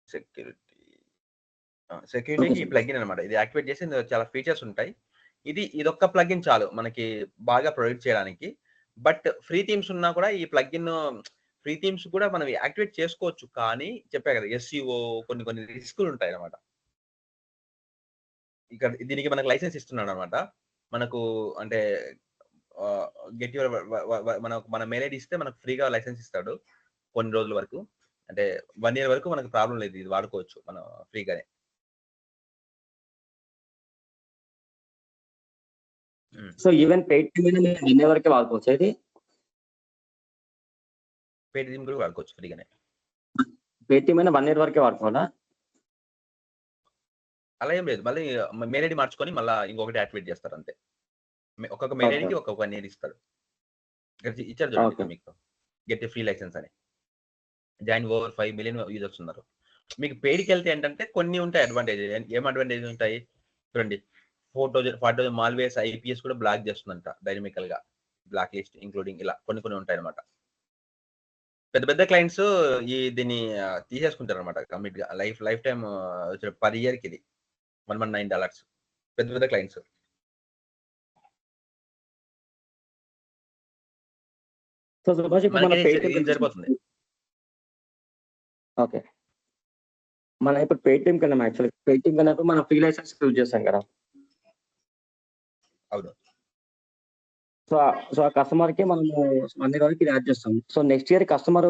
Security okay సెక్యూరిటీకి ఈ sir. Plugin అనమాట. ఇది యాక్టివేట్ చేసి ఇందులో చాలా ఫీచర్స్ ఉంటాయి. ఇదొక్క ప్లగిన్ చాలు మనకి బాగా ప్రొవైడ్ చేయడానికి. బట్ ఫ్రీ థీమ్స్ ఉన్నా కూడా ఈ ప్లగిన్ ఫ్రీ థీమ్స్ కూడా మనం యాక్టివేట్ చేసుకోవచ్చు. కానీ చెప్పా కదా! ఎస్‌సిఓ కొన్ని రిస్కులు ఉంటాయన్నమాట. ఇక్కడ దీనికి మనకు లైసెన్స్ ఇస్తున్నాడన్నమాట. మనకు అంటే గెట్ యువర్ మన మెయిల్ ఐడీ ఇస్తే మనకు ఫ్రీగా లైసెన్స్ ఇస్తాడు. కొన్ని రోజుల వరకు. అంటే 1 ఇయర్ వరకు మనకు ప్రాబ్లమ్ లేదు. ఇది వాడుకోవచ్చు మనం ఫ్రీగానే. సో ఈవెన్ పెయిడ్ టీమ్ అయినా మీరు వినే వరకే వాడుకోవచ్చా ఇది? పెయిడ్ థీమ్ కూడా వాడుకోవచ్చు ఫ్రీగానే. పెయిడ్ టీమ్ అయినా 1 ఇయర్ వరకే వాడుకోవాలా? అలా ఏం లేదు. మళ్ళీ మెయిల్ ఐడీ మార్చుకొని మళ్ళా ఇంకొకటి యాక్టివేట్ చేస్తారు అంతే. ఒక్కొక్క మెయిల్ ఓకే. ఐడీకి ఒక్కొక్క 1 ఇయర్ ఇస్తాడు. ఇక్కడ ఇచ్చారు చూడండి ఓకే. ఇక్కడ మీకు. గెట్ ఎ ఫ్రీ లైసెన్స్ అని. జాయిన్ ఓవర్ 5 మిలియన్ యూజర్స్ ఉన్నారు. మీకు పెయిడ్‌కెళ్తే ఏంటంటే కొన్ని ఉంటాయి అడ్వాంటేజ్. ఏం అడ్వాంటేజ్ ఉంటాయి? చూడండి 4000 మాల్‌వేర్స్, ఐపీఎస్ కూడా బ్లాక్ చేస్తుందంట డైనమికల్‌గా. బ్లాక్ లిస్ట్ ఇంక్లూడింగ్ ఇలా కొన్ని ఉంటాయన్నమాట. పెద్ద క్లయింట్స్ దీన్ని తీసేసుకుంటారన్నమాట కంప్లీట్‌గా. లైఫ్ టైమ్ పర్ ఇయర్‌కి ఇది. $119 పెద్ద క్లయింట్స్. సో సపోజ్ ఇప్పుడు మన మనకైతే పెయిడ్ టీమ్ ఇది సరిపోతుంది. ఓకే. మనం ఇప్పుడు పెయిడ్ టీమ్ కన్నా యాక్చువల్లీ పెయిడ్ టీమ్ కన్నప్పుడు మనం ఫ్రీ లైసెన్స్ యూజ్ చేస్తాం కదా! అవును. సో ఆ కస్టమర్‌కి మనము 1 ఇయర్ వరకు ఇది యాడ్ చేస్తాం. సో నెక్స్ట్ ఇయర్ కస్టమర్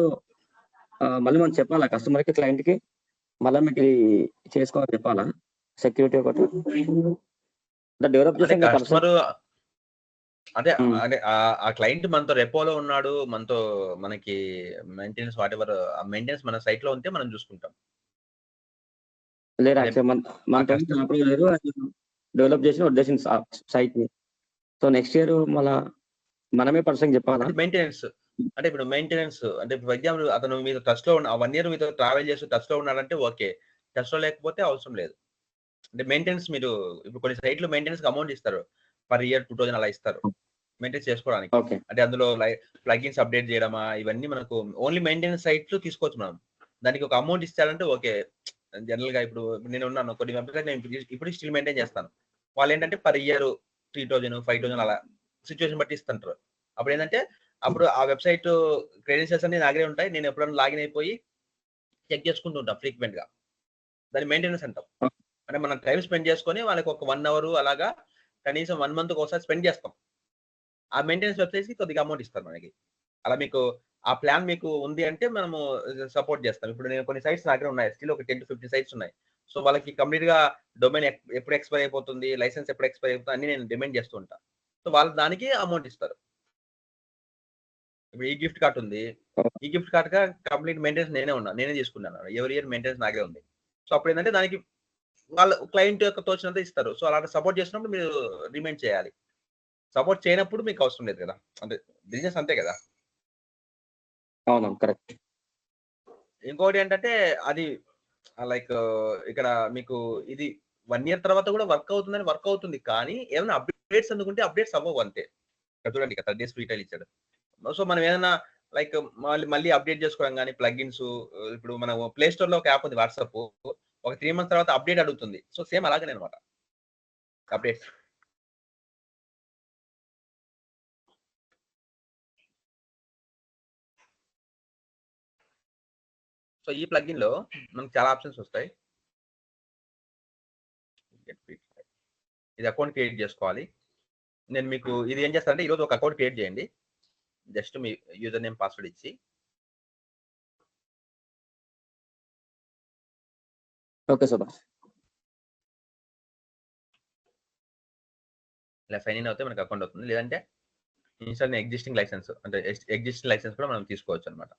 మళ్ళీ మనం చెప్పాలా కస్టమర్‌కి, క్లయింట్‌కి మళ్ళా మీకు ఇది చేసుకోవాలని చెప్పాలా? సెక్యూరిటీ ఒకటి. అంటే డెవలప్ అంటే చేసాం కదా పర్సన్. కస్టమరు అంటే హ్మ్. అంటే ఆ క్లయింట్ మనతో రెపోలో ఉన్నాడు. మనకి మెయింటెనెన్స్ వాటెవర్ ఆ మెయింటెనెన్స్ మన సైట్‌లో ఉంటే మనం చూసుకుంటాం. లేరు అంటే యాక్చువల్లీ ఆ మనతో కస్టమర్ ల్యాప్‌లో లేరు. అది డెవలప్ చేసి వదిలేసిండు సైట్‌ని. సో నెక్స్ట్ ఇయర్ మళ్ళా మనమే పర్సన్‌కి చెప్పాలా? అంటే మెయింటెనెన్స్. అంటే ఇప్పుడు మెయింటెనెన్స్ అంటే ఫర్ ఎగ్జాంపుల్ అతను మీతో టచ్‌లో ఉన్న ఆ 1 ఇయర్ మీతో ట్రావెల్ చేస్తూ టచ్‌లో ఉన్నాడంటే ఓకే. టచ్‌లో లేకపోతే అవసరం లేదు. అంటే మెయింటెనెన్స్ మీరు ఇప్పుడు కొన్ని సైట్‌లు మెయింటెనెన్స్‌కి అమౌంట్ ఇస్తారు. పర్ ఇయర్ 2000 అలా ఇస్తారు. మెయింటైన్ చేసుకోవడానికి. ఓకే. అంటే అందులో ప్లగిన్స్ అప్డేట్ చేయడమా ఇవన్నీ మనకు ఓన్లీ మెయింటెనెన్స్ సైట్‌లో తీసుకోవచ్చు మనం. దానికి ఒక అమౌంట్ ఇచ్చారంటే ఓకే. జనరల్‌గా ఇప్పుడు నేనున్నాను. కొన్ని వెబ్‌సైట్ నేను ఇప్పుడు స్టిల్ మెయింటైన్ చేస్తాను. వాళ్ళేంటంటే పర్ ఇయర్ 3000, 5000 అలా సిట్యుయేషన్ బట్టి ఇస్తుంటారు. అప్పుడేంటంటే అప్పుడు ఆ వెబ్‌సైట్ క్రెడెన్షియల్స్ అన్నీ నా దగ్గరే ఉంటాయి. నేను ఎప్పుడైనా లాగిన్ అయిపోయి చెక్ చేసుకుంటూ ఉంటాను ఫ్రీక్వెంట్‌గా. దాన్ని మెయింటెనెన్స్ అంటాం. అంటే మనం టైమ్ స్పెండ్ చేసుకొని వాళ్ళకి ఒక 1 అవర్ అలాగా కనీసం 1 మంత్‌కి ఒకసారి స్పెండ్ చేస్తాం. ఆ మెయింటెనెన్స్ వెబ్‌సైట్స్‌కి కొద్దిగా అమౌంట్ ఇస్తారు మనకి. అలా మీకు ఆ ప్లాన్ మీకు ఉంది అంటే మనము సపోర్ట్ చేస్తాం. ఇప్పుడు నేను కొన్ని సైట్స్ నా దగ్గర ఉన్నాయి. స్టిల్ ఒక 10-15 సైట్స్ ఉన్నాయి. సో, వాళ్ళకి కంప్లీట్‌గా డొమైన్ ఎప్పుడు ఎక్స్‌పైర్ అయిపోతుంది, లైసెన్స్ ఎప్పుడు ఎక్స్‌పైర్ అయిపోతుంది అన్నీ నేను డిమాండ్ చేస్తూ ఉంటా. సో, వాళ్ళు దానికి అమౌంట్ ఇస్తారు. ఇప్పుడు ఈ గిఫ్ట్ కార్ట్ ఉంది. ఈ గిఫ్ట్ కార్ట్‌గా కంప్లీట్ మెయింటెనెన్స్ నేనే తీసుకున్నాను. ఎవరీ ఇయర్ మెయింటెనెన్స్ నాకే ఉంది. సో, అప్పుడేంటంటే దానికి వాళ్ళు క్లయింట్ యొక్క తోచినంత ఇస్తారు. సో, అలాంటి సపోర్ట్ చేసినప్పుడు మీరు రిమైండ్ చేయాలి. సపోర్ట్ చేయనప్పుడు మీకు అవసరం లేదు కదా! అంటే బిజినెస్ అంతే కదా! అవునవును. కరెక్ట్. ఇంకోటేంటంటే అది లైక్ ఇక్కడ మీకు ఇది 1 ఇయర్ తర్వాత కూడా వర్క్ అవుతుంది. కానీ ఏమైనా అప్డేట్స్ అందుకుంటే అప్డేట్స్ అవ్వవు అంతే. ఇక్కడ చూడండి ఇక్కడ 30 డేస్ ఫ్రీ ట్రయల్ ఇచ్చాడు. సో, మనం ఏదైనా లైక్ మళ్ళీ అప్డేట్ చేసుకోవడం గాని ప్లగిన్స్ ఇప్పుడు మనం ప్లే స్టోర్‌లో ఒక యాప్ ఉంది వాట్సాప్. ఒక 3 మంత్స్ తర్వాత అప్డేట్ అడుగుతుంది. సో, సేమ్ అలాగనే అన్నమాట. అప్డేట్స్. సో, ఈ ప్లగిన్‌లో మనకు చాలా ఆప్షన్స్ వస్తాయి. ఇది అకౌంట్ క్రియేట్ చేసుకోవాలి. నేను మీకు ఇది ఏం చేస్తానంటే ఈరోజు ఒక అకౌంట్ క్రియేట్ చేయండి. జస్ట్ మీ యూజర్ నేమ్, పాస్వర్డ్ ఇచ్చి ఓకే సుభాష్. ఇలా సైన్ ఇన్ అవుతే మనకు అకౌంట్ అవుతుంది. లేదంటే ఇన్‌స్టాల్ ఎగ్జిస్టింగ్ లైసెన్స్ అంటే ఎగ్జిస్టింగ్ లైసెన్స్ కూడా మనం తీసుకోవచ్చనమాట.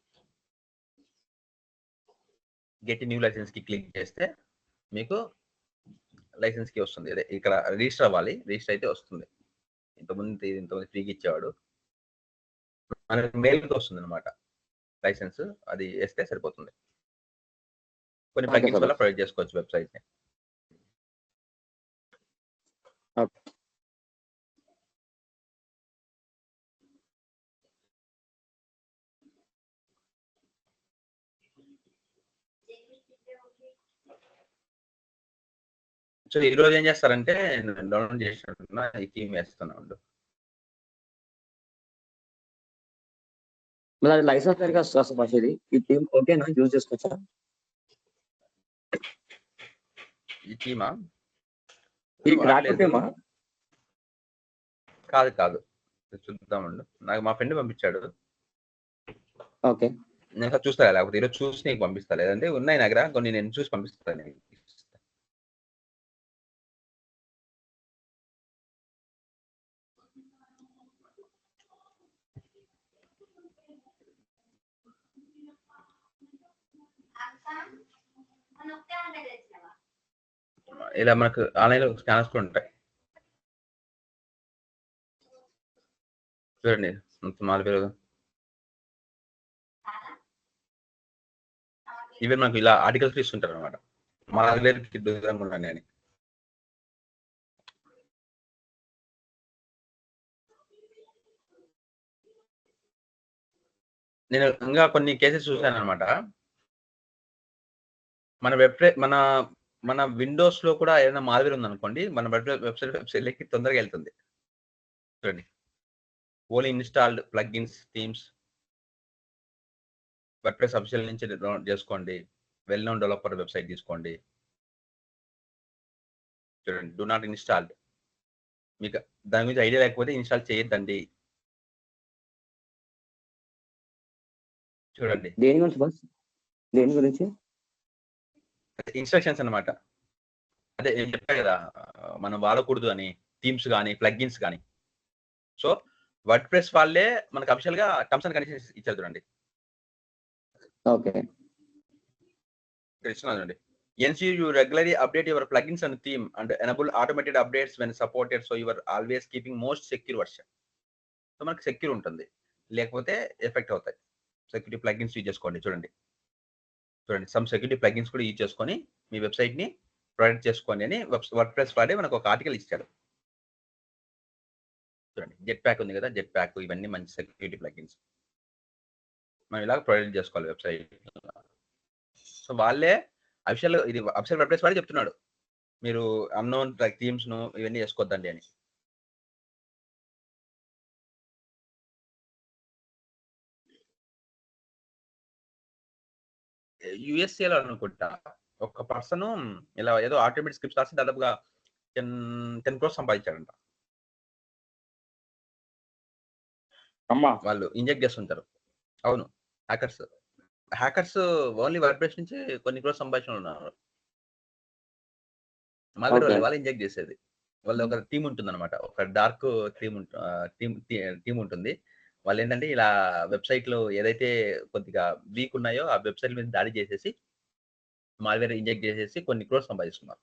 గెట్ న్యూ లైసెన్స్‌కి క్లిక్ చేస్తే మీకు లైసెన్స్‌కి వస్తుంది. అదే ఇక్కడ రిజిస్టర్ అవ్వాలి. రిజిస్టర్ అయితే వస్తుంది. ఇంతకుముందు ఫ్రీగా ఇచ్చేవాడు. మనకి మెయిల్‌కి వస్తుందనమాట లైసెన్స్. అది ఎస్తే సరిపోతుంది. కొన్ని ఓకే ప్లగిన్స్ వల్ల సుభాష్. ప్రొవైడ్ చేసుకోవచ్చు వెబ్‌సైట్‌ని. ఓకే. సో ఈ రోజు ఏం చేస్తారంటే డౌన్లోడ్ చేసినట్టున్నా ఈ థీమ్ వేస్తున్నా ఉండు. మరి అది లైసెన్స్ సరిగా వస్తుంది ఇది ఈ థీమ్ ఓకేనా యూజ్ చేసుకోవచ్చా? ఈ థీమా ఇది క్రాక్ థీమా? కాదు కాదు, చూద్దామండు. నాకు మా ఫ్రెండ్ పంపించాడు. ఓకే, నేను చూస్తా, లేకపోతే ఈరోజు చూసి నీకు పంపిస్తా. లేదంటే ఉన్నాయి నా దగ్గర కొన్ని, నేను చూసి పంపిస్తాను. ఇలా మనకు ఆన్లైన్ లో స్కానర్స్ కూడా ఉంటాయి చూడండి. 4000 ఈవెన్ మనకు ఇలా ఆర్టికల్స్ ఇస్తుంటారు అనమాట. 4000 దూరంగా ఉన్నాను అని. నేను ఇంకా కొన్ని కేసెస్ చూశాను అనమాట. మన మన విండోస్ లో కూడా ఏదైనా మాల్వేర్ ఉందనుకోండి, మన వెబ్సైట్ లెక్కి తొందరగా వెళ్తుంది. చూడండి, only installed plugins themes WordPress official నుంచి డౌన్లోడ్ చేసుకోండి. వెల్ నోన్ డెవలపర్ వెబ్సైట్ తీసుకోండి. చూడండి, డూ నాట్ ఇన్స్టాల్డ్. మీకు దాని గురించి ఐడియా లేకపోతే ఇన్స్టాల్ చేయొద్దండి. చూడండి, దేని గురించి బస్? దేని గురించి? ఇన్స్ట్రక్షన్స్ అన్నమాట. అదే నేను చెప్పా కదా, మనం వాడకూడదు అని థీమ్స్ కానీ ప్లగ్ఇన్స్ కానీ. సో వర్డ్ప్రెస్ వాళ్ళే మనకు అఫీషియల్ గా టర్మ్స్ అండ్ కండిషన్స్ ఇచ్చారు. చూడండి, ఓకే, చూడండి. ensure you regularly update your plugins and theme and enable automated updates when supported, so you are always keeping most secure version. So మనకు secure ఉంటుంది, లేకపోతే effect అవుతాయి. సెక్యూరిటీ ప్లగ్ఇన్స్ యూజ్ చేసుకోండి. చూడండి some security plugins కూడా use చేసుకొని మీ website ని protect చేసుకోండి అని వర్డ్ప్రెస్ వాడే మనకు ఒక ఆర్టికల్ ఇచ్చాడు. చూడండి, జెట్ ప్యాక్ ఉంది కదా, జెట్ ప్యాక్, ఇవన్నీ మంచి సెక్యూరిటీ ప్లగ్ఇన్స్ మనం ఇలా ప్రొటెక్ట్ చేసుకోవాలి వెబ్సైట్. సో వాళ్ళే అఫీషియల్, ఇది అఫీషియల్ వర్డ్ప్రెస్ వాడే చెప్తున్నాడు, మీరు అన్నోన్ థీమ్స్ ను ఇవన్నీ చేసుకోవద్దండి అని. యుఎస్ఏలో అనుకుంటా ఒక పర్సన్ ఇలా ఏదో ఆటోమేటిక్ స్క్రిప్ట్స్ రాసి దాదాపుగా 10 crores సంపాదించాడంట. వాళ్ళు ఇంజెక్ట్ చేస్తుంటారు. అవును, హ్యాకర్స్ ఓన్లీ వర్డ్ప్రెస్ నుంచి కొన్ని క్రోర్స్ సంపాదించిన ఉన్నారు. మాల్వేర్ వాళ్ళు ఇంజెక్ట్ చేసేది. వాళ్ళు ఒక టీం ఉంటుంది అనమాట, ఒక డార్క్ టీం ఉంటుంది. వాళ్ళు ఏంటంటే ఇలా వెబ్సైట్ లో ఏదైతే కొద్దిగా వీక్ ఉన్నాయో ఆ వెబ్సైట్ మీద దాడి చేసేసి మాల్వేర్ ఇంజెక్ట్ చేసేసి కొన్ని క్రోర్స్ సంపాదిస్తున్నారు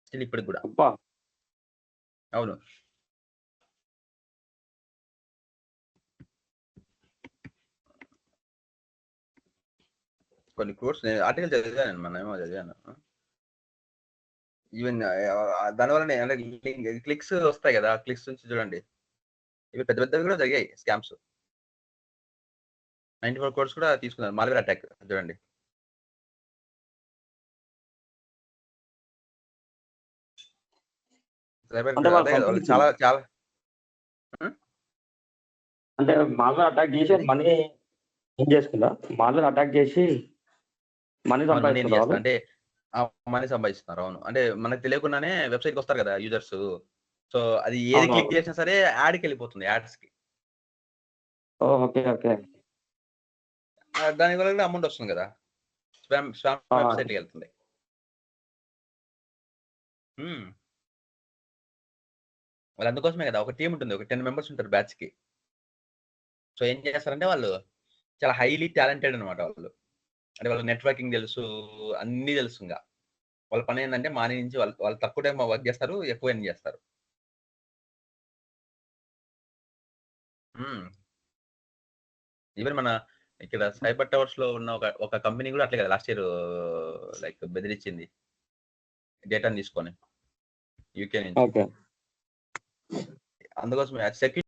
స్టిల్ ఇప్పటికి కూడా. అవును, కొన్ని క్రోర్స్. నేను ఆర్టికల్ చదివాను, మనమేమో చదివాను. ఈవెన్ దానివల్ల అంటే క్లిక్స్ వస్తాయి కదా, క్లిక్స్ నుంచి చూడండి ఇవి పెద్ద పెద్దవి కూడా జరిగాయి స్కామ్స్. 94 crores కూడా తీసుకున్నారు మాల్వేర్ అటాక్. చూడండి, చాలా చాలా అంటే మాల్వేర్ అటాక్ చేసి మనీ ఏం చేసుకుందా? మాల్వేర్ అటాక్ చేసి మనీ సంపాదిస్తున్నారు. అంటే మనీ సంపాదిస్తున్నారు. అవును, అంటే మనకు తెలియకుండానే వెబ్సైట్ కి వస్తారు కదా యూజర్స్. సో అది ఏది క్లిక్ చేసినా సరే యాడ్కి వెళ్ళిపోతుంది, యాడ్స్ కి. ఓకే ఓకే, దాని వల్ల అమౌంట్ వస్తుంది కదా, స్పామ్ వెబ్సైట్కి వెళ్తుంది. వాళ్ళు అందుకోసమే కదా, ఒక టీం ఉంటుంది, ఒక 10 members ఉంటారు బ్యాచ్ కి. సో ఏం చేస్తారంటే వాళ్ళు చాలా హైలీ టాలెంటెడ్ అనమాట. వాళ్ళు అంటే వాళ్ళకి నెట్వర్కింగ్ తెలుసు, అన్ని తెలుసు. ఇంకా వాళ్ళ పని ఏంటంటే మార్నింగ్ నుంచి వాళ్ళు తక్కువ టైం వర్క్ చేస్తారు, ఎక్కువ ఎర్న్ చేస్తారు. ఈవెన్ మన ఇక్కడ సైబర్ టవర్స్ లో ఉన్న ఒక కంపెనీ కూడా అట్లే కదా లాస్ట్ ఇయర్ లైక్ బెదిరించింది డేటాని తీసుకొని యూకే నుంచి. అందుకోసం సెక్యూరిటీ